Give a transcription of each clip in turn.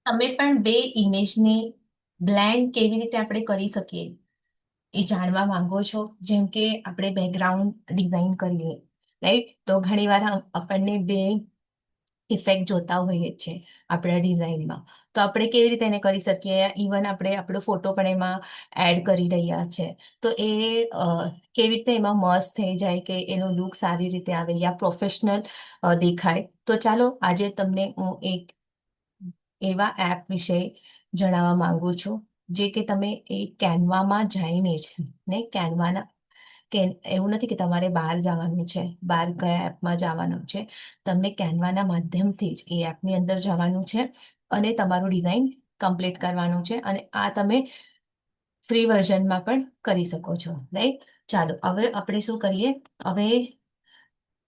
તમે પણ બે ઇમેજની બ્લેન્ડ કેવી રીતે આપણે કરી શકીએ એ જાણવા માંગો છો? જેમ કે આપણે બેકગ્રાઉન્ડ ડિઝાઇન કરીએ, રાઈટ? તો ઘણીવાર આપણને બે ઇફેક્ટ જોતા હોઈએ છે આપણા ડિઝાઇનમાં. તો આપણે કેવી રીતે એને કરી શકીએ? ઇવન આપણે આપણો ફોટો પણ એમાં એડ કરી રહ્યા છે, તો એ કેવી રીતે એમાં મસ્ત થઈ જાય કે એનો લુક સારી રીતે આવે યા પ્રોફેશનલ દેખાય. તો ચાલો આજે તમને હું એક એવા એપ વિશે જણાવવા માંગુ છું, જે કે તમે એ કેનવામાં જઈને જ ને કેનવાના કે એવું નથી કે તમારે બહાર જવાનું છે, બહાર કયા એપમાં જવાનું છે. તમને કેનવાના માધ્યમથી જ એ એપની અંદર જવાનું છે અને તમારું ડિઝાઇન કમ્પ્લીટ કરવાનું છે. અને આ તમે ફ્રી વર્ઝનમાં પણ કરી શકો છો, રાઈટ? ચાલો હવે આપણે શું કરીએ. હવે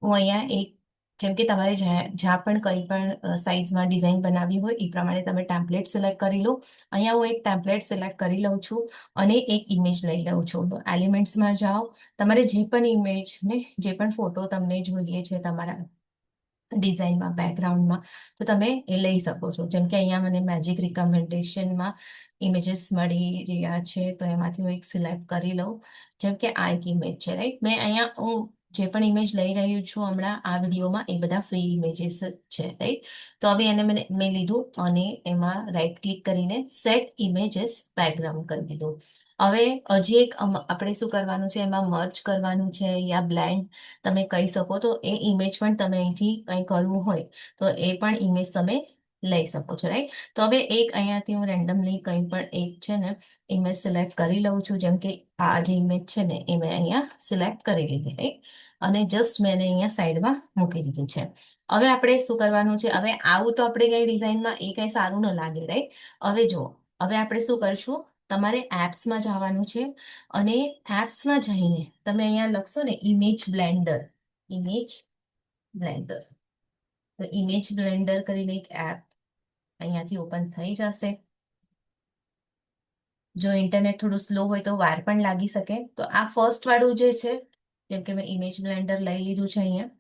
હું અહીંયા એક, જેમ કે તમારે જ્યાં પણ કંઈ પણ સાઇઝમાં ડિઝાઇન બનાવવી હોય એ પ્રમાણે તમે ટેમ્પલેટ સિલેક્ટ કરી લો. અહીંયા હું એક ટેમ્પલેટ સિલેક્ટ કરી લઉં છું અને એક ઇમેજ લઈ લઉં છું. તો એલિમેન્ટ્સમાં જાઓ, તમારે જે પણ ઇમેજ ને જે પણ ફોટો તમને જોઈએ છે તમારા ડિઝાઇનમાં બેકગ્રાઉન્ડમાં, તો તમે એ લઈ શકો છો. જેમ કે અહીંયા મને મેજિક રિકમેન્ડેશનમાં ઇમેજીસ મળી રહ્યા છે, તો એમાંથી હું એક સિલેક્ટ કરી લઉં. જેમ કે આ એક ઇમેજ છે, રાઈટ? મેં અહીંયા હું જે પણ ઇમેજ લઈ રહ્યું છું હમણાં આ વિડીયોમાં, એ બધા ફ્રી ઇમેજીસ છે, રાઈટ? તો હવે એને મેં લીધું અને એમાં રાઈટ ક્લિક કરીને સેટ ઇમેજીસ બેકગ્રાઉન્ડ કરી દીધું. હવે હજી એક આપણે શું કરવાનું છે, એમાં મર્જ કરવાનું છે યા બ્લેન્ડ તમે કહી શકો. તો એ ઇમેજ પણ તમે અહીંથી કંઈ કરવું હોય તો એ પણ ઇમેજ તમે લઈ શકો છો, રાઈટ? તો હવે એક અહીંયાથી હું રેન્ડમલી કંઈ પણ એક છે ને ઇમેજ સિલેક્ટ કરી લઉં છું. જેમ કે આ જે ઇમેજ છે ને એ મેં અહીંયા સિલેક્ટ કરી લીધી, રાઈટ? અને જસ્ટ મેં એને અહીંયા સાઈડમાં મૂકી દીધી છે. હવે આપણે શું કરવાનું છે? હવે આવું તો આપણે કઈ ડિઝાઇનમાં એ કઈ સારું ન લાગે, રાઈટ? હવે જુઓ, હવે આપણે શું કરશું, તમારે એપ્સમાં જવાનું છે અને એપ્સમાં જઈને તમે અહીંયા લખશો ને ઇમેજ બ્લેન્ડર, ઇમેજ બ્લેન્ડર. તો ઇમેજ બ્લેન્ડર કરીને એક એપ અહીંયાથી ઓપન થઈ જશે. જો ઇન્ટરનેટ થોડું સ્લો હોય તો વાર પણ લાગી શકે. તો આ ફર્સ્ટ વાળું જે છે, જેમ કે મેં ઇમેજ બ્લેન્ડર લઈ લીધું છે અહીંયા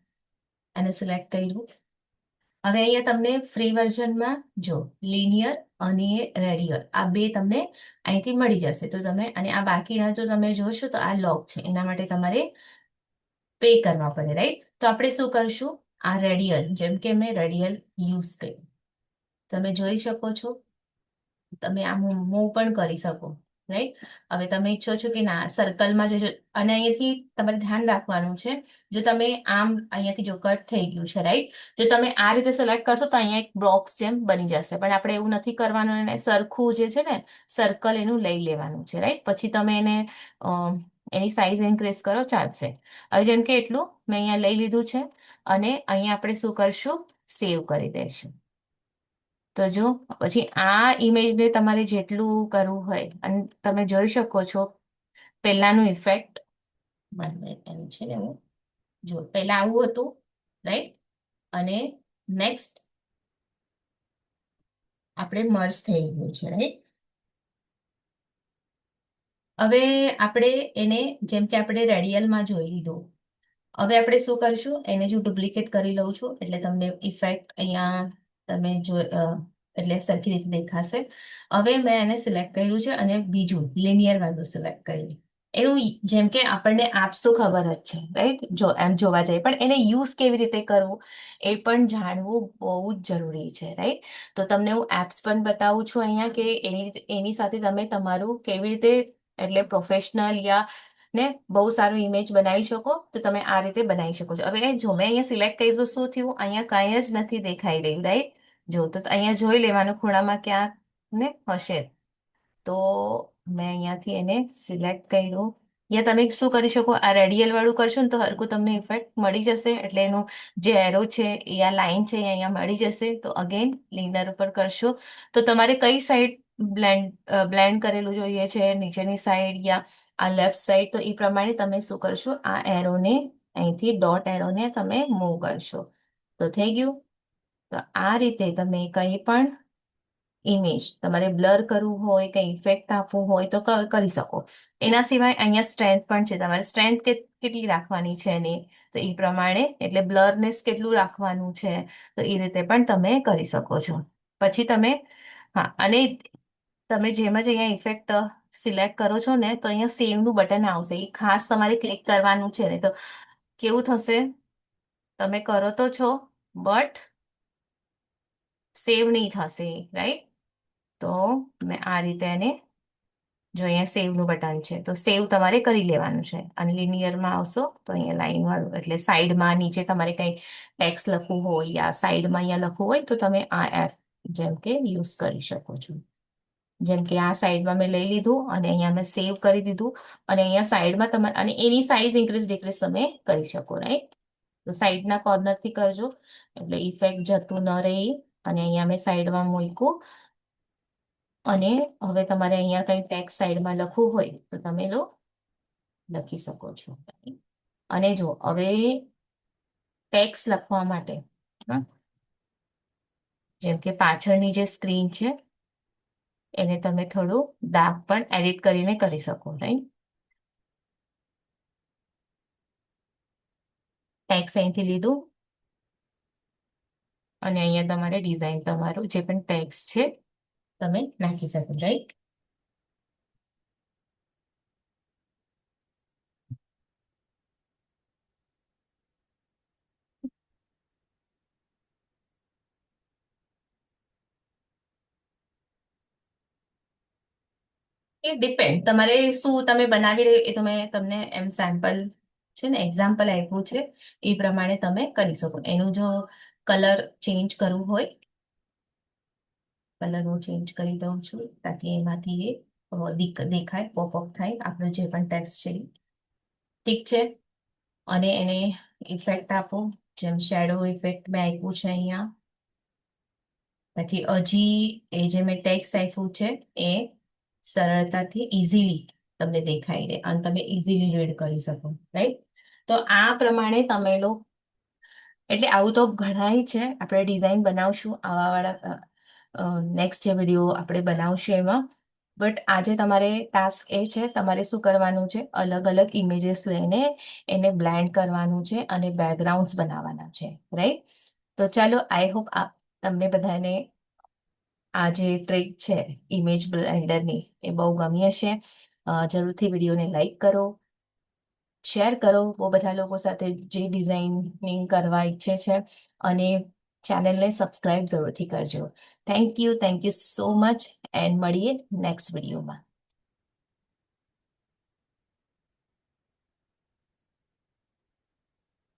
અને સિલેક્ટ કર્યું. હવે અહીંયા તમને ફ્રી વર્ઝનમાં જો લિનિયર અને રેડિયલ આ બે તમને અહીંથી મળી જશે. તો તમે, અને આ બાકીના જો તમે જોશો તો આ લોક છે, એના માટે તમારે પે કરવા પડે, રાઈટ? તો આપણે શું કરશું, આ રેડિયલ, જેમ કે મેં રેડિયલ યુઝ કર્યું, તમે જોઈ શકો છો. તમે આ મૂવ પણ કરી શકો, રાઈટ? હવે તમે ઈચ્છો છો કે ના સર્કલમાં જજો, અને અહીંયાથી તમારે ધ્યાન રાખવાનું છે. જો તમે આમ અહીંયાથી જો કટ થઈ ગયું છે, રાઈટ? જો તમે આ રીતે સિલેક્ટ કરશો તો અહીંયા એક બોક્સ જેમ બની જશે, પણ આપણે એવું નથી કરવાનું. એને સરખું જે છે ને સર્કલ એનું લઈ લેવાનું છે, રાઈટ? પછી તમે એને એની સાઈઝ ઇન્ક્રીઝ કરો, ચાલશે. હવે જેમ કે એટલું મેં અહીંયા લઈ લીધું છે અને અહીંયા આપણે શું કરશું, સેવ કરી દઈશું. તો જો પછી આ ઇમેજને તમારે જેટલું કરવું હોય, અને તમે જોઈ શકો છો પહેલાનું ઇફેક્ટ એનું છે ને, હું જો પહેલા આવું હતું, રાઈટ? અને નેક્સ્ટ આપણે મર્જ થઈ ગયું છે, રાઈટ? હવે આપણે એને, જેમ કે આપણે રેડિયલમાં જોઈ લીધું, હવે આપણે શું કરશું, એને જો ડુપ્લિકેટ કરી લઉં છું એટલે તમને ઇફેક્ટ અહીંયા તમે જો એટલે સરખી રીતે દેખાશે. હવે મેં એને સિલેક્ટ કર્યું છે અને બીજું લિનિયર વાળું સિલેક્ટ કર્યું. એનું જેમ કે આપણને આપશું ખબર જ છે, રાઈટ? જો એમ જોવા જઈએ, પણ એને યુઝ કેવી રીતે કરવું એ પણ જાણવું બહુ જ જરૂરી છે, રાઈટ? તો તમને હું એપ્સ પણ બતાવું છું અહીંયા કે એની સાથે તમે તમારું કેવી રીતે એટલે પ્રોફેશનલ યા ને બહુ સારું ઇમેજ બનાવી શકો. તો તમે આ રીતે બનાવી શકો છો. હવે જો મેં અહીંયા સિલેક્ટ કર્યું, શું થયું, અહીંયા કાંઈ જ નથી દેખાઈ રહ્યું, રાઈટ? જો તો અહીંયા જોઈ લેવાનું ખૂણામાં ક્યાંક ને હશે. તો મેં અહીંયાથી એને સિલેક્ટ કર્યું. યા તમે શું કરી શકો, આ રેડિયલ વાળું કરશો ને તો હરકું તમને ઇફેક્ટ મળી જશે. એટલે એનું જે એરો છે એ આ લાઈન છે એ અહીંયા મળી જશે. તો અગેન લિનર ઉપર કરશો તો તમારે કઈ સાઈડ બ્લેન્ડ કરેલું જોઈએ છે, નીચેની સાઈડ યા આ લેફ્ટ સાઈડ, તો એ પ્રમાણે તમે શું કરશો, આ એરોને અહીંથી ડોટ એરોને તમે મૂવ કરશો તો થઈ ગયું. તો આ રીતે તમે કંઈ પણ ઇમેજ તમારે બ્લર કરવું હોય, કંઈ ઇફેક્ટ આપવું હોય તો કરી શકો. એના સિવાય અહીંયા સ્ટ્રેન્થ પણ છે, તમારે સ્ટ્રેન્થ કેટલી રાખવાની છે એની, તો એ પ્રમાણે, એટલે બ્લરનેસ કેટલું રાખવાનું છે, તો એ રીતે પણ તમે કરી શકો છો. પછી તમે હા, અને તમે જેમ જ અહીંયા ઇફેક્ટ સિલેક્ટ કરો છો ને તો અહીંયા સેવ નું બટન આવશે, એ ખાસ તમારે ક્લિક કરવાનું છે ને તો કેવું થશે, તમે કરો તો છો બટ સેવ નહીં થશે, રાઈટ? તો મેં આ રીતે એને, જો અહીંયા સેવ નું બટન છે તો સેવ તમારે કરી લેવાનું છે, અને લિનિયરમાં આવશો તો અહીંયા લાઈન વાળું એટલે સાઈડમાં નીચે તમારે કંઈ ટેક્સ લખવું હોય યા સાઈડમાં અહીંયા લખવું હોય તો તમે આ એફ જેમ કે યુઝ કરી શકો છો. જેમ કે આ સાઈડમાં મેં લઈ લીધું અને અહીંયા મેં સેવ કરી દીધું, અને અહીંયા સાઈડમાં તમારે, અને એની સાઈઝ ઇન્ક્રીઝ ડિક્રીઝ તમે કરી શકો, રાઈટ? તો સાઈડના કોર્નરથી કરજો એટલે ઇફેક્ટ જતું ન રહે. અને અહીંયા મેં સાઈડમાં મૂક્યું, અને હવે તમારે અહીંયા કંઈ ટેક્સ સાઈડમાં લખવું હોય તો તમે લખી શકો છો. અને જો હવે ટેક્સ લખવા માટે, હા, જેમ કે પાછળની જે સ્ક્રીન છે એને તમે થોડું ડાર્ક પણ એડિટ કરીને કરી શકો, રાઈટ? ટેક્સ અહીંથી લીધું અને અહીંયા તમારે ડિઝાઇન, તમારું જે પણ ટેક્સ છે તમે નાખી શકો, રાઈટ? એ ડિપેન્ડ તમારે શું તમે બનાવી રહ્યો, એ તો મેં તમને એમ સેમ્પલ છે ને, એક્ઝામ્પલ આપ્યું છે, એ પ્રમાણે તમે કરી શકો. એનું જો કલર ચેન્જ કરવું હોય, કલર હું ચેન્જ કરી દઉં છું તાકી એમાંથી એ દેખાય, પોપઅપ થાય આપણે જે પણ ટેક્સ્ટ છે એ. ઠીક છે, અને એને ઇફેક્ટ આપો, જેમ શેડો ઇફેક્ટ મેં આપ્યું છે અહીંયા, બાકી હજી એ જે મેં ટેક્સ આપ્યું છે એ સરળતાથી ઇઝીલી તમને દેખાઈ દે અને તમે ઇઝીલી રીડ કરી શકો, રાઈટ? તો આ પ્રમાણે તમે લોકો, એટલે આવું તો ઘણાય છે, આપણે ડિઝાઇન બનાવશું આવા વાળા, નેક્સ્ટ જે વિડીયો આપણે બનાવશું એમાં. બટ આજે તમારે ટાસ્ક એ છે, તમારે શું કરવાનું છે, અલગ અલગ ઇમેજીસ લઈને એને બ્લેન્ડ કરવાનું છે અને બેકગ્રાઉન્ડ્સ બનાવવાના છે, રાઈટ? તો ચાલો, આઈ હોપ તમને બધાને આ જે ટ્રીક છે ઇમેજ બ્લેન્ડરની એ બહુ ગમી હશે. જરૂરથી વિડીયોને લાઈક કરો, શેર કરો બહુ બધા લોકો સાથે જે ડિઝાઇનિંગ કરવા ઈચ્છે છે, અને ચેનલને સબસ્ક્રાઇબ જરૂરથી કરજો. Thank you so much, and મળીએ નેક્સ્ટ વિડીયોમાં.